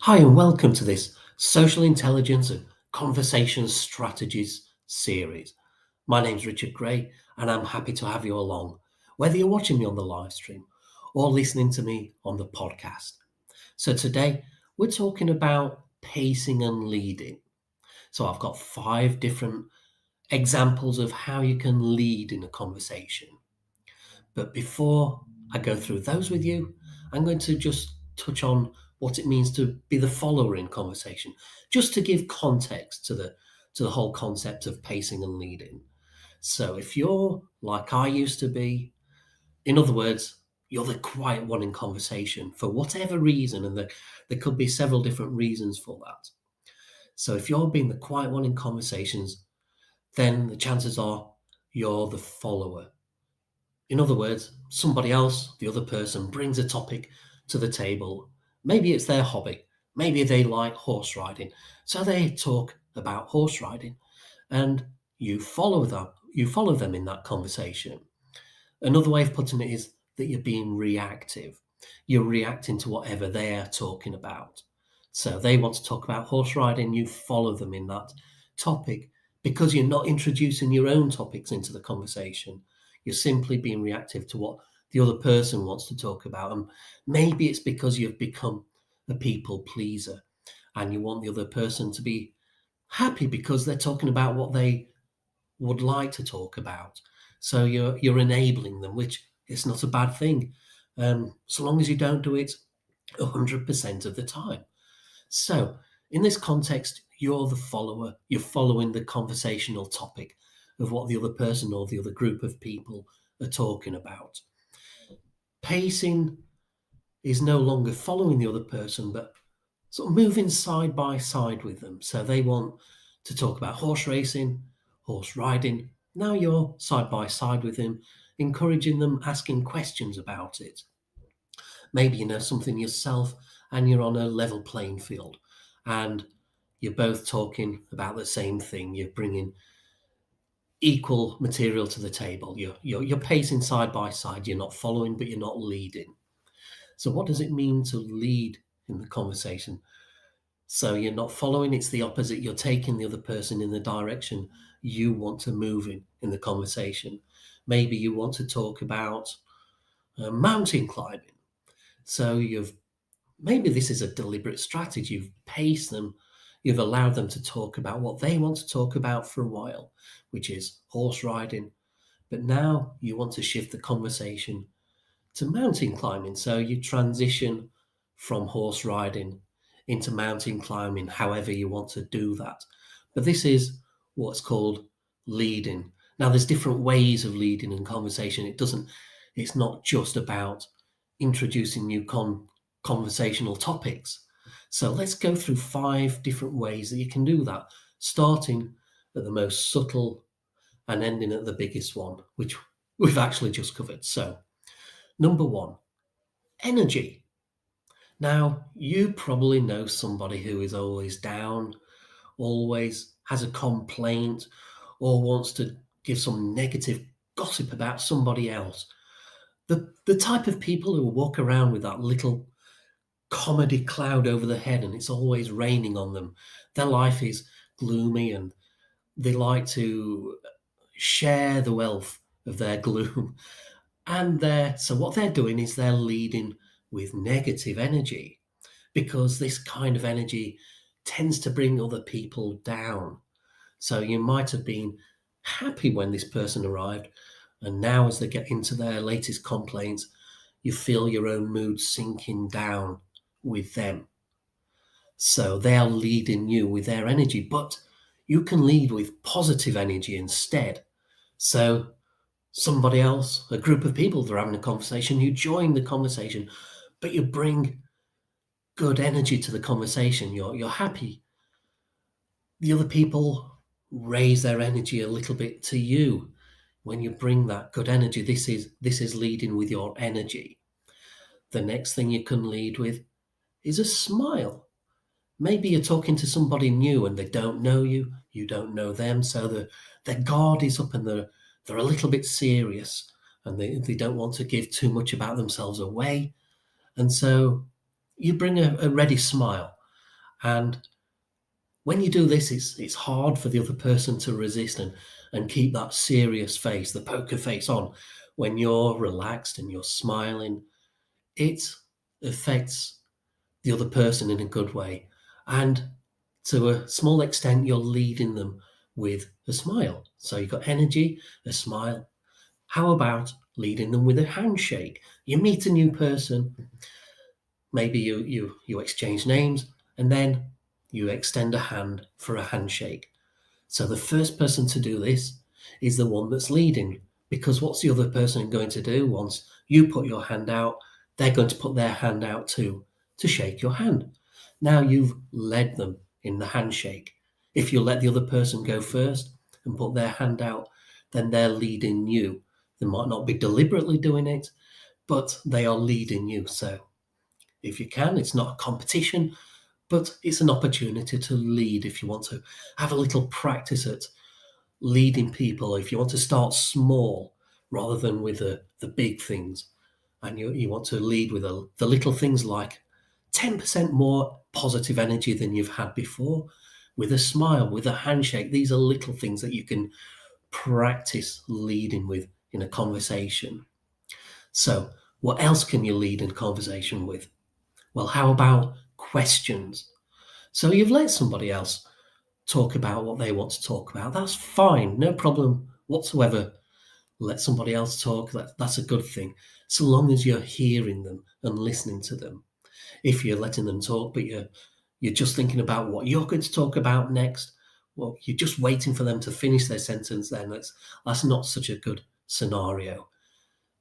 Hi, and welcome to this Social Intelligence and Conversation Strategies series. My name's Richard Gray, and I'm happy to have you along, whether you're watching me on the live stream or listening to me on the podcast. So, today we're talking about pacing and leading. So, I've got 5 different examples of how you can lead in a conversation. But before I go through those with you, I'm going to just touch on what it means to be the follower in conversation, just to give context to the whole concept of pacing and leading. So if you're like I used to be, in other words, you're the quiet one in conversation for whatever reason, and there could be several different reasons for that. So if you're being the quiet one in conversations, then the chances are you're the follower. In other words, somebody else, the other person, brings a topic to the table. Maybe it's their hobby. Maybe they like horse riding. So they talk about horse riding and you follow them. You follow them in that conversation. Another way of putting it is that you're being reactive. You're reacting to whatever they're talking about. So they want to talk about horse riding, you follow them in that topic because you're not introducing your own topics into the conversation. You're simply being reactive to what the other person wants to talk about. And maybe it's because you've become a people pleaser and you want the other person to be happy because they're talking about what they would like to talk about. So you're enabling them, which is not a bad thing, so long as you don't do it 100% of the time. So in this context, you're the follower. You're following the conversational topic of what the other person or the other group of people are talking about. Pacing is no longer following the other person, but sort of moving side by side with them. So they want to talk about horse racing, horse riding. Now you're side by side with them, encouraging them, asking questions about it. Maybe you know something yourself and you're on a level playing field and you're both talking about the same thing. You're bringing equal material to the table. You're pacing side by side. You're not following, but you're not leading. So, what does it mean to lead in the conversation? So you're not following, it's the opposite. You're taking the other person in the direction you want to move in the conversation. Maybe you want to talk about mountain climbing. So maybe this is a deliberate strategy. You've paced them, you've allowed them to talk about what they want to talk about for a while, which is horse riding. But now you want to shift the conversation to mountain climbing. So you transition from horse riding into mountain climbing, however you want to do that. But this is what's called leading. Now, there's different ways of leading in conversation. It's not just about introducing new conversational topics. So let's go through 5 different ways that you can do that, starting at the most subtle and ending at the biggest one, which we've actually just covered. So, number 1, energy. Now, you probably know somebody who is always down, always has a complaint, or wants to give some negative gossip about somebody else. The type of people who walk around with that little comedy cloud over their head and it's always raining on them. Their life is gloomy and they like to share the wealth of their gloom. And so what they're doing is they're leading with negative energy because this kind of energy tends to bring other people down. So you might have been happy when this person arrived, and now as they get into their latest complaints, you feel your own mood sinking down with them. So they are leading you with their energy, but you can lead with positive energy instead. So somebody else, a group of people, they're having a conversation, you join the conversation, but you bring good energy to the conversation. You're happy. The other people raise their energy a little bit to you. When you bring that good energy, this is leading with your energy. The next thing you can lead with is a smile. Maybe you're talking to somebody new and they don't know you, you don't know them, so their guard is up and they're a little bit serious and they don't want to give too much about themselves away. And so you bring a ready smile. And when you do this, it's hard for the other person to resist and keep that serious face, the poker face on. When you're relaxed and you're smiling, it affects the other person in a good way. And to a small extent, you're leading them with a smile. So you've got energy, a smile. How about leading them with a handshake? You meet a new person, maybe you exchange names, and then you extend a hand for a handshake. So the first person to do this is the one that's leading, because what's the other person going to do once you put your hand out? They're going to put their hand out too to shake your hand. Now you've led them in the handshake. If you let the other person go first and put their hand out, then they're leading you. They might not be deliberately doing it, but they are leading you. So if you can, it's not a competition, but it's an opportunity to lead if you want to have a little practice at leading people. If you want to start small rather than with the big things, and you want to lead with the little things like 10% more positive energy than you've had before, with a smile, with a handshake. These are little things that you can practice leading with in a conversation. So, what else can you lead in conversation with? Well, how about questions? So, you've let somebody else talk about what they want to talk about. That's fine, no problem whatsoever. Let somebody else talk. That's a good thing, so long as you're hearing them and listening to them. If you're letting them talk, but you're just thinking about what you're going to talk about next, well, you're just waiting for them to finish their sentence, then that's not such a good scenario.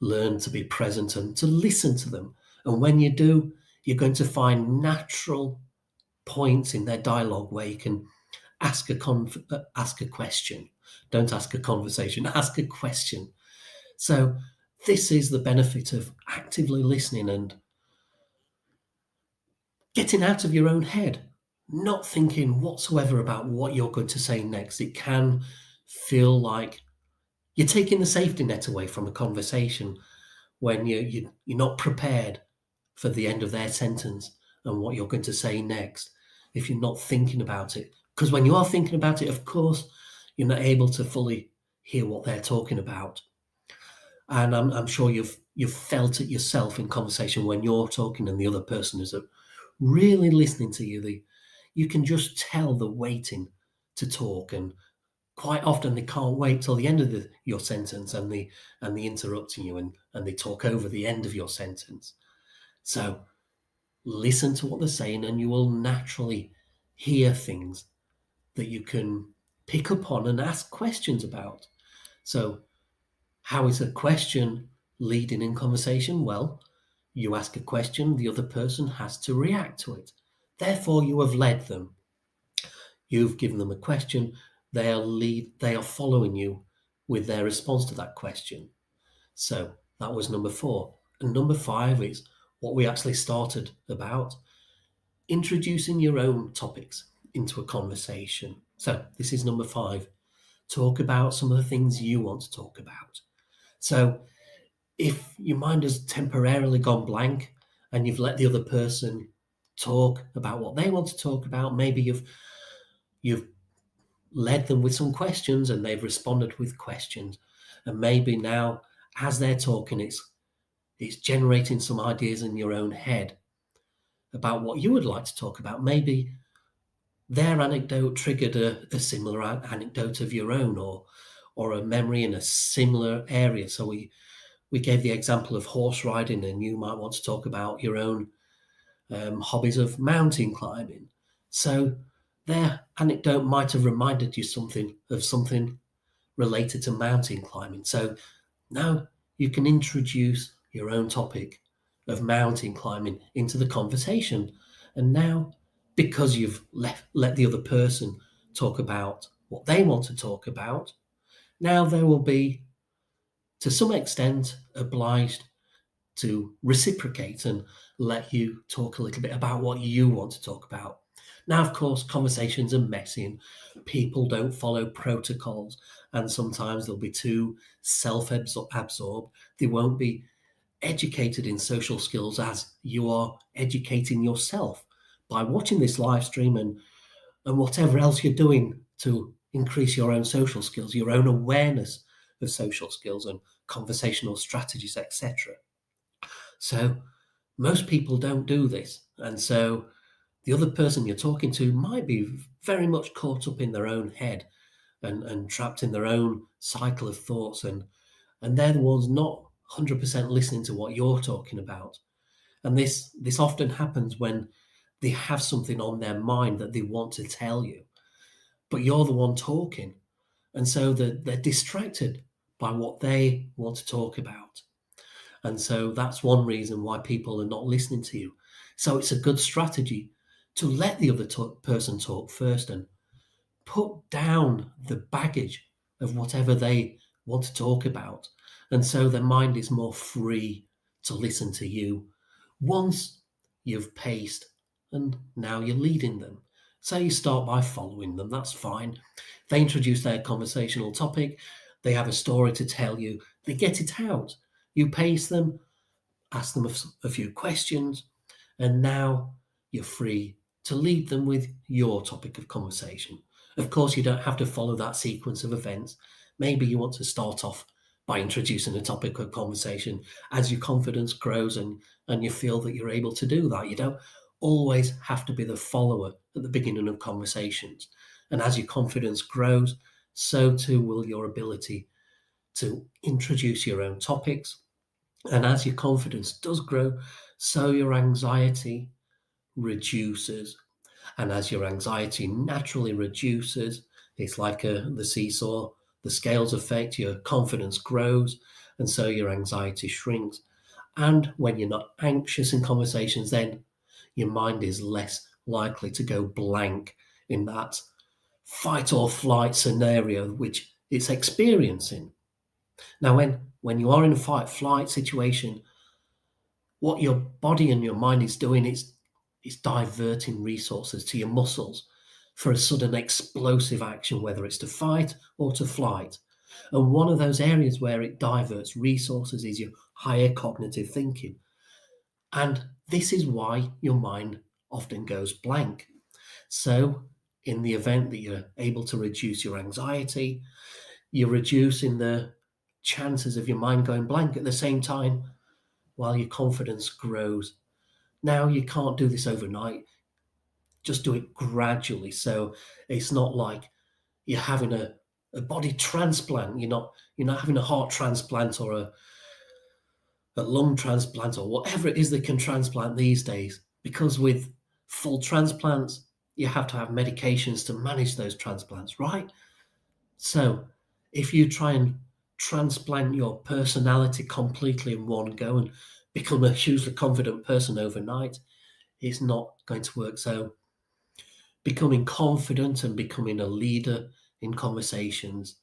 Learn to be present and to listen to them. And when you do, you're going to find natural points in their dialogue where you can ask a question. Don't ask a conversation, ask a question. So this is the benefit of actively listening and getting out of your own head, not thinking whatsoever about what you're going to say next. It can feel like you're taking the safety net away from a conversation when you're not prepared for the end of their sentence and what you're going to say next if you're not thinking about it. Because when you are thinking about it, of course, you're not able to fully hear what they're talking about. And I'm sure you've felt it yourself in conversation when you're talking and the other person is really listening to you. You can just tell they're waiting to talk, and quite often they can't wait till the end of your sentence, and they interrupting you and they talk over the end of your sentence. So listen to what they're saying, and you will naturally hear things that you can pick up on and ask questions about. So how is a question leading in conversation? Well, you ask a question, the other person has to react to it. Therefore, you have led them. You've given them a question. They are following you with their response to that question. So that was number 4. And number 5 is what we actually started about, introducing your own topics into a conversation. So this is number 5. Talk about some of the things you want to talk about. So if your mind has temporarily gone blank and you've let the other person talk about what they want to talk about, maybe you've led them with some questions and they've responded with questions, and maybe now as they're talking, it's generating some ideas in your own head about what you would like to talk about. Maybe their anecdote triggered a similar anecdote of your own, or a memory in a similar area. So we gave the example of horse riding, and you might want to talk about your own hobbies of mountain climbing. So their anecdote might have reminded you of something related to mountain climbing. So now you can introduce your own topic of mountain climbing into the conversation. And now, because you've let the other person talk about what they want to talk about, now they will be, to some extent, obliged to reciprocate and let you talk a little bit about what you want to talk about. Now, of course, conversations are messy and people don't follow protocols, and sometimes they'll be too self-absorbed. They won't be educated in social skills as you are educating yourself. by watching this live stream and whatever else you're doing to increase your own social skills, your own awareness of social skills and conversational strategies, etc. So most people don't do this. And so the other person you're talking to might be very much caught up in their own head and trapped in their own cycle of thoughts. And they're the ones not 100% listening to what you're talking about. And this often happens when they have something on their mind that they want to tell you, but you're the one talking. And so they're distracted by what they want to talk about. And so that's one reason why people are not listening to you. So it's a good strategy to let the other person talk first and put down the baggage of whatever they want to talk about. And so their mind is more free to listen to you once you've paced and now you're leading them. So you start by following them, that's fine. They introduce their conversational topic, they have a story to tell you, they get it out. You pace them, ask them a few questions, and now you're free to lead them with your topic of conversation. Of course, you don't have to follow that sequence of events. Maybe you want to start off by introducing a topic of conversation as your confidence grows and you feel that you're able to do that. You don't always have to be the follower at the beginning of conversations. And as your confidence grows, so too will your ability to introduce your own topics. And as your confidence does grow, so your anxiety reduces. And as your anxiety naturally reduces, it's like the seesaw, the scales effect, your confidence grows, and so your anxiety shrinks. And when you're not anxious in conversations, then your mind is less likely to go blank in that fight or flight scenario which it's experiencing. Now, when you are in a fight flight situation, what your body and your mind is doing is diverting resources to your muscles for a sudden explosive action, whether it's to fight or to flight. And one of those areas where it diverts resources is your higher cognitive thinking. And this is why your mind often goes blank. So, in the event that you're able to reduce your anxiety, you're reducing the chances of your mind going blank at the same time while your confidence grows. Now, you can't do this overnight. Just do it gradually. So it's not like you're having a body transplant. You're not having a heart transplant or a lung transplant or whatever it is they can transplant these days. Because with full transplants, you have to have medications to manage those transplants, right? So if you try and transplant your personality completely in one go and become a hugely confident person overnight, it's not going to work. So becoming confident and becoming a leader in conversations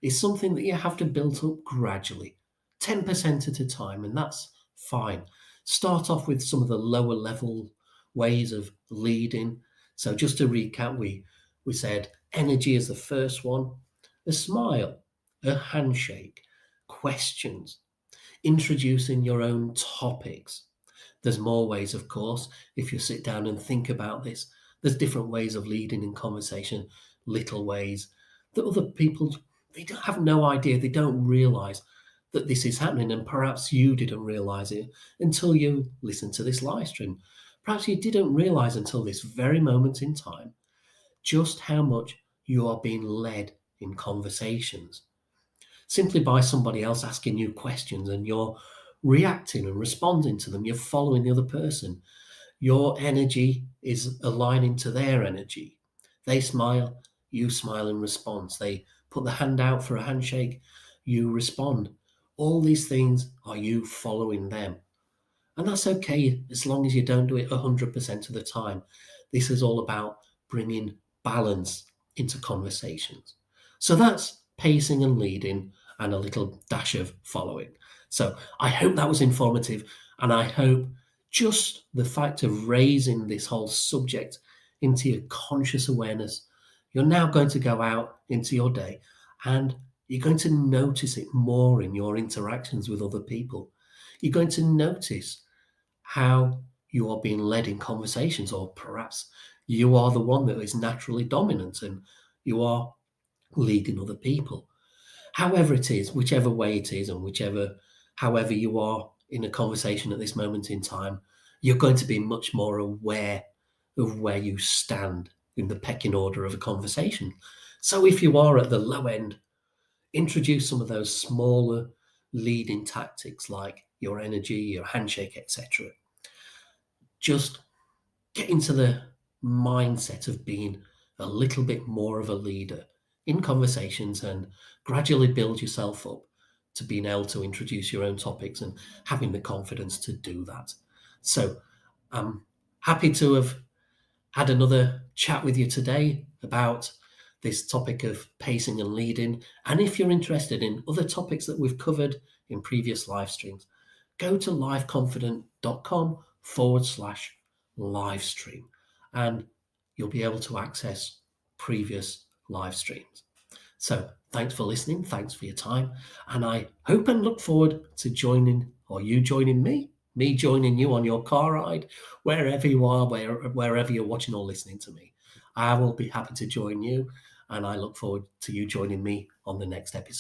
is something that you have to build up gradually, 10% at a time, and that's fine. Start off with some of the lower level ways of leading. So just to recap, we said energy is the first one, a smile, a handshake, questions, introducing your own topics. There's more ways, of course, if you sit down and think about this. There's different ways of leading in conversation, little ways that other people, they don't have no idea, they don't realize that this is happening. And perhaps you didn't realize it until you listened to this live stream. Perhaps you didn't realize until this very moment in time just how much you are being led in conversations simply by somebody else asking you questions and you're reacting and responding to them. You're following the other person. Your energy is aligning to their energy. They smile, you smile in response. They put the hand out for a handshake, you respond. All these things are you following them. And that's okay as long as you don't do it 100% of the time. This is all about bringing balance into conversations. So that's pacing and leading and a little dash of following. So I hope that was informative, and I hope just the fact of raising this whole subject into your conscious awareness, you're now going to go out into your day and you're going to notice it more in your interactions with other people. You're going to notice how you are being led in conversations, or perhaps you are the one that is naturally dominant and you are leading other people. However it is, whichever way it is, and however you are in a conversation at this moment in time, you're going to be much more aware of where you stand in the pecking order of a conversation. So if you are at the low end, introduce some of those smaller leading tactics like your energy, your handshake, etc. Just get into the mindset of being a little bit more of a leader in conversations and gradually build yourself up to being able to introduce your own topics and having the confidence to do that. So I'm happy to have had another chat with you today about this topic of pacing and leading. And if you're interested in other topics that we've covered in previous live streams, go to liveconfident.com/live stream and you'll be able to access previous live streams. So thanks for listening. Thanks for your time. And I hope and look forward to joining me joining you on your car ride, wherever you are, wherever you're watching or listening to me. I will be happy to join you. And I look forward to you joining me on the next episode.